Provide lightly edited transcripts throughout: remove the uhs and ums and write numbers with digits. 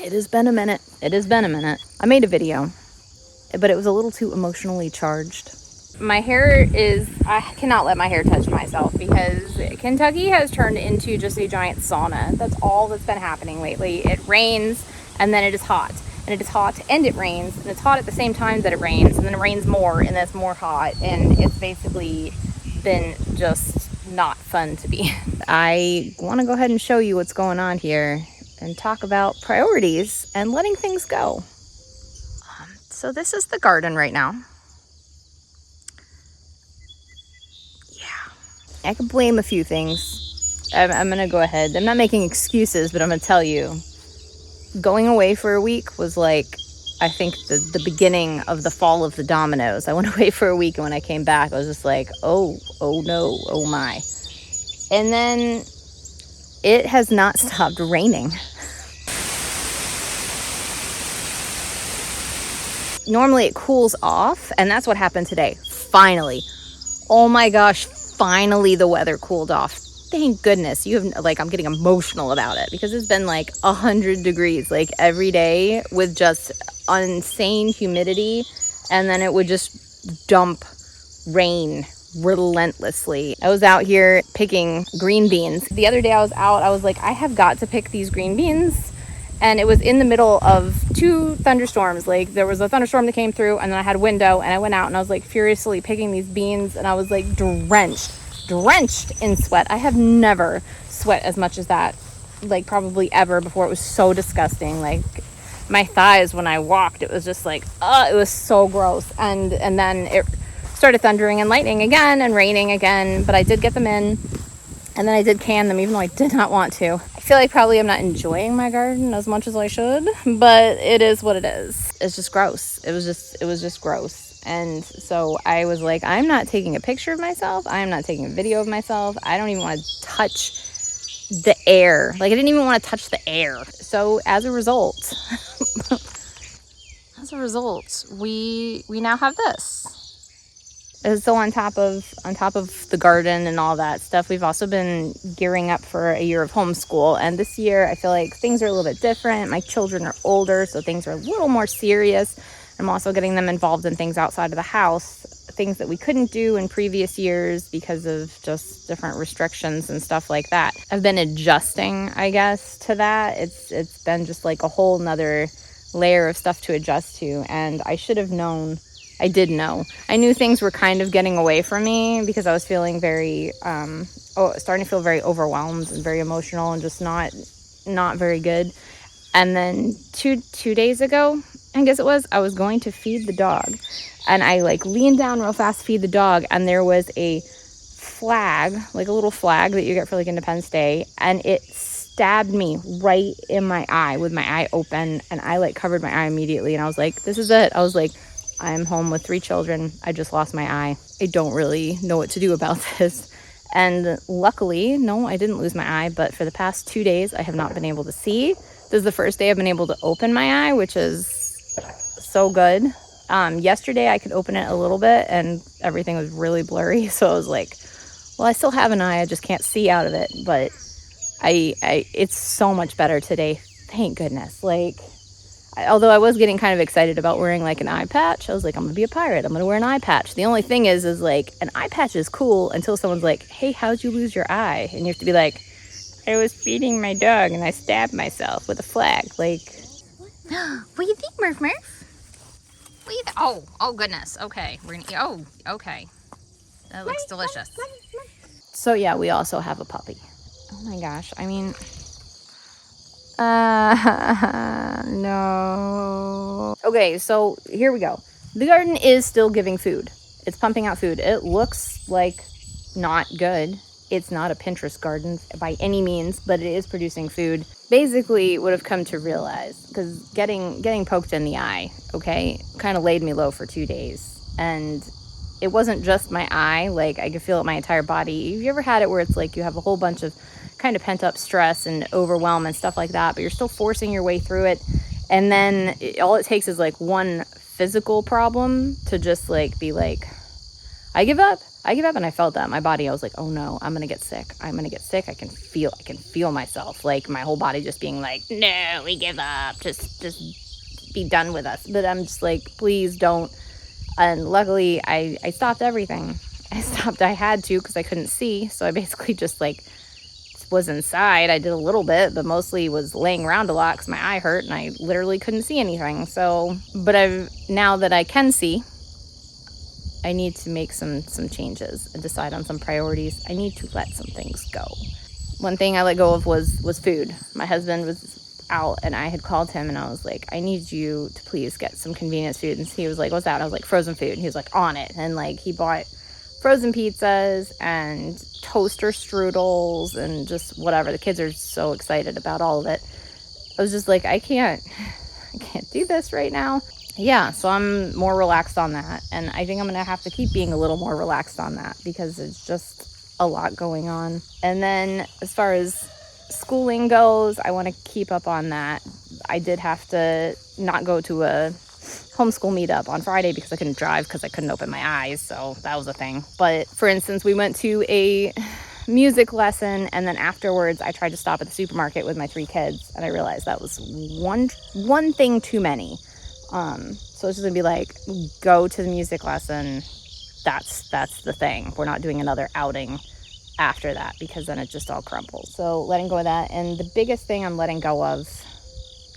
It has been a minute. I made a video, but it was a little too emotionally charged. My hair I cannot let my hair touch myself because Kentucky has turned into just a giant sauna. That's all that's been happening lately. It rains and then it is hot. And it is hot and it rains. And it's hot at the same time that it rains. And then it rains more and that's more hot. And it's basically been just not fun to be. I want to go ahead and show you what's going on here and talk about priorities and letting things go. So this is the garden right now. Yeah, I could blame a few things. I'm going to go ahead. I'm not making excuses, but I'm going to tell you. Going away for a week was like, I think, the beginning of the fall of the dominoes. I went away for a week, and when I came back, I was just like, oh no, oh my. And then it has not stopped raining. Normally it cools off, and that's what happened today. Finally. Oh my gosh, finally the weather cooled off. Thank goodness. I'm getting emotional about it because it's been like 100 degrees like every day with just insane humidity, and then it would just dump rain relentlessly. I was out here picking green beans. The other day I was out, I was like, I have got to pick these green beans. And it was in the middle of two thunderstorms. Like, there was a thunderstorm that came through, and then I had a window, and I went out and I was like furiously picking these beans, and I was like drenched in sweat. I have never sweat as much as that, like probably ever before. It was so disgusting. Like my thighs when I walked, it was just like, it was so gross. And then it started thundering and lightning again and raining again, but I did get them in. And then I did can them, even though I did not want to. I feel like probably I'm not enjoying my garden as much as I should, but it is what it is. It's just gross. It was just gross. And so I was like, I'm not taking a picture of myself. I'm not taking a video of myself. I don't even want to touch the air. Like, I didn't even want to touch the air. So as a result, we now have this. So on top of the garden and all that stuff, we've also been gearing up for a year of homeschool. And this year, I feel like things are a little bit different. My children are older, so things are a little more serious. I'm also getting them involved in things outside of the house, things that we couldn't do in previous years because of just different restrictions and stuff like that. I've been adjusting, I guess, to that. It's been just like a whole nother layer of stuff to adjust to. And I should have known. I did know. I knew things were kind of getting away from me because I was feeling starting to feel very overwhelmed and very emotional and just not very good. And then two days ago, I guess it was, I was going to feed the dog. And I like leaned down real fast to feed the dog, and there was a flag, like a little flag that you get for like Independence Day, and it stabbed me right in my eye with my eye open, and I like covered my eye immediately, and I was like, this is it. I was like, I'm home with 3 children. I just lost my eye. I don't really know what to do about this. And luckily, no, I didn't lose my eye, but for the past 2 days, I have not been able to see. This is the first day I've been able to open my eye, which is so good. Yesterday, I could open it a little bit, and everything was really blurry. So I was like, well, I still have an eye. I just can't see out of it. But it's so much better today. Thank goodness. Although I was getting kind of excited about wearing like an eye patch, I was like, I'm gonna be a pirate. I'm gonna wear an eye patch. The only thing is like an eye patch is cool until someone's like, hey, how'd you lose your eye? And you have to be like, I was feeding my dog and I stabbed myself with a flag. Like, what do you think, Murph? What do you think? Oh goodness. Okay, we're gonna eat. Oh, okay. That looks delicious. So yeah, we also have a puppy. Oh my gosh. I mean, no. Okay, so here we go. The garden is still giving food. It's pumping out food. It looks like not good. It's not a Pinterest garden by any means, but it is producing food. Basically, what I've come to realize, because getting poked in the eye, okay, kind of laid me low for 2 days. And it wasn't just my eye. Like, I could feel it my entire body. Have you ever had it where it's like you have a whole bunch of kind of pent up stress and overwhelm and stuff like that, but you're still forcing your way through it, and then all it takes is like one physical problem to just like be like, I give up, I get up and I felt that. My body, I was like, oh no, I'm going to get sick. I'm going to get sick. I can feel myself. Like my whole body just being like, no, we give up. Just be done with us. But I'm just like, please don't. And luckily I stopped everything. I had to because I couldn't see. So I basically just like was inside. I did a little bit, but mostly was laying around a lot because my eye hurt and I literally couldn't see anything. So, but now that I can see, I need to make some changes and decide on some priorities. I need to let some things go. One thing I let go of was food. My husband was out and I had called him and I was like, I need you to please get some convenience food. And he was like, what's that? I was like, frozen food. And he was like, on it. And like he bought frozen pizzas and toaster strudels and just whatever. The kids are so excited about all of it. I was just like, I can't do this right now. Yeah, so I'm more relaxed on that. And I think I'm going to have to keep being a little more relaxed on that because it's just a lot going on. And then as far as schooling goes, I want to keep up on that. I did have to not go to a homeschool meetup on Friday because I couldn't drive because I couldn't open my eyes. So that was a thing. But for instance, we went to a music lesson and then afterwards I tried to stop at the supermarket with my 3 kids and I realized that was one thing too many. So it's just gonna be like, go to the music lesson. That's the thing. We're not doing another outing after that because then it just all crumbles. So letting go of that. And the biggest thing I'm letting go of,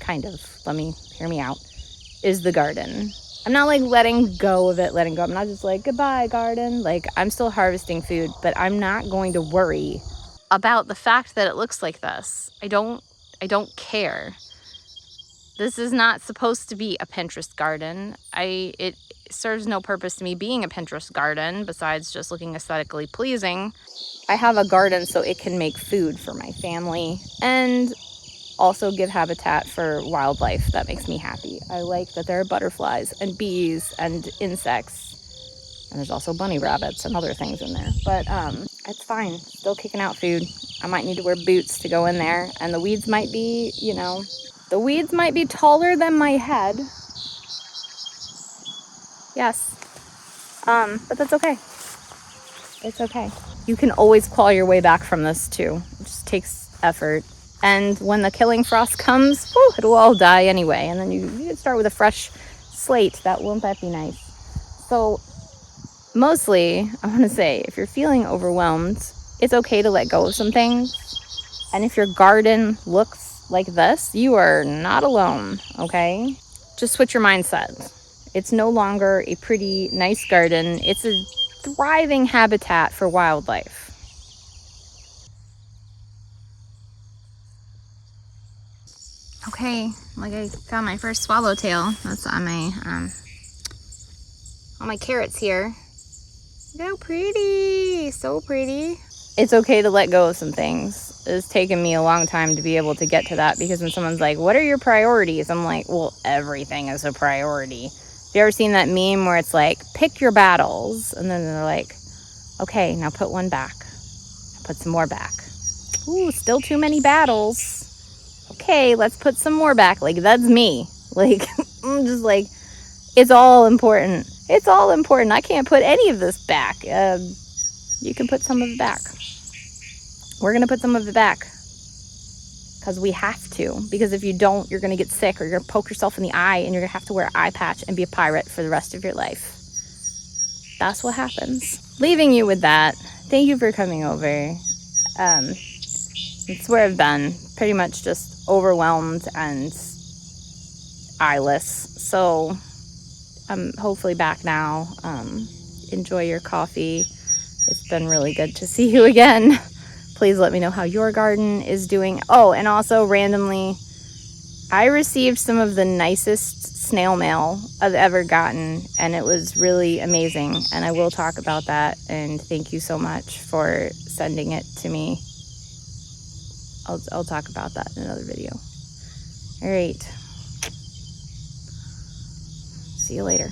hear me out, is the garden. I'm not like letting go of it, I'm not just like, goodbye garden. Like I'm still harvesting food, but I'm not going to worry about the fact that it looks like this. I don't care. This is not supposed to be a Pinterest garden. It serves no purpose to me being a Pinterest garden besides just looking aesthetically pleasing. I have a garden so it can make food for my family and also give habitat for wildlife. That makes me happy. I like that there are butterflies and bees and insects. And there's also bunny rabbits and other things in there. But it's fine. Still kicking out food. I might need to wear boots to go in there. And the weeds might be, the weeds might be taller than my head. Yes. But that's okay. It's okay. You can always claw your way back from this too. It just takes effort. And when the killing frost comes, it'll all die anyway. And then you can start with a fresh slate. Won't that be nice? So mostly, I want to say, if you're feeling overwhelmed, it's okay to let go of some things. And if your garden looks like this, you are not alone, okay? Just switch your mindset. It's no longer a pretty, nice garden. It's a thriving habitat for wildlife. Okay, like I found my first swallowtail. That's on my carrots here. Look how pretty, so pretty. It's okay to let go of some things. It's taken me a long time to be able to get to that because when someone's like, what are your priorities? I'm like, well, everything is a priority. Have you ever seen that meme where it's like, pick your battles? And then they're like, okay, now put one back. Put some more back. Ooh, still too many battles. Okay, let's put some more back. Like, that's me. Like, I'm just like, it's all important. It's all important. I can't put any of this back. You can put some of it back. We're going to put some of it back. Because we have to. Because if you don't, you're going to get sick or you're going to poke yourself in the eye and you're going to have to wear an eye patch and be a pirate for the rest of your life. That's what happens. Leaving you with that. Thank you for coming over. It's where I've been. Pretty much just overwhelmed and eyeless. So I'm hopefully back now. Enjoy your coffee. It's been really good to see you again. Please let me know how your garden is doing. Oh, and also randomly, I received some of the nicest snail mail I've ever gotten, and it was really amazing. And I will talk about that. And thank you so much for sending it to me. I'll talk about that in another video. All right. See you later.